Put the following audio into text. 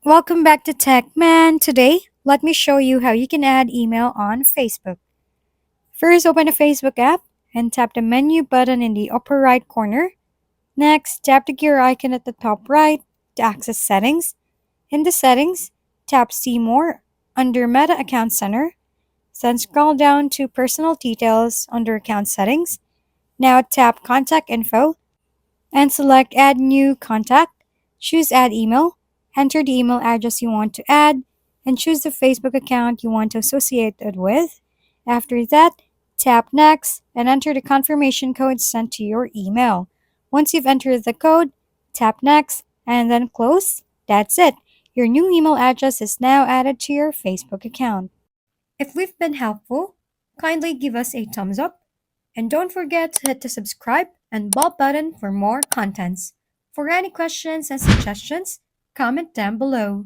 Welcome back to Tech Man. Today, let me show you how you can add email on Facebook. First, open the Facebook app and tap the menu button in the upper right corner. Next, tap the gear icon at the top right to access settings. In the settings, tap See More under Meta Account Center. Then scroll down to Personal Details under Account Settings. Now tap Contact Info and select Add New Contact. Choose Add Email. Enter the email address you want to add and choose the Facebook account you want to associate it with. After that, tap Next and enter the confirmation code sent to your email. Once you've entered the code, tap Next and then close. That's it. Your new email address is now added to your Facebook account. If we've been helpful, kindly give us a thumbs up and don't forget to hit the subscribe and bell button for more contents. For any questions and suggestions, comment down below.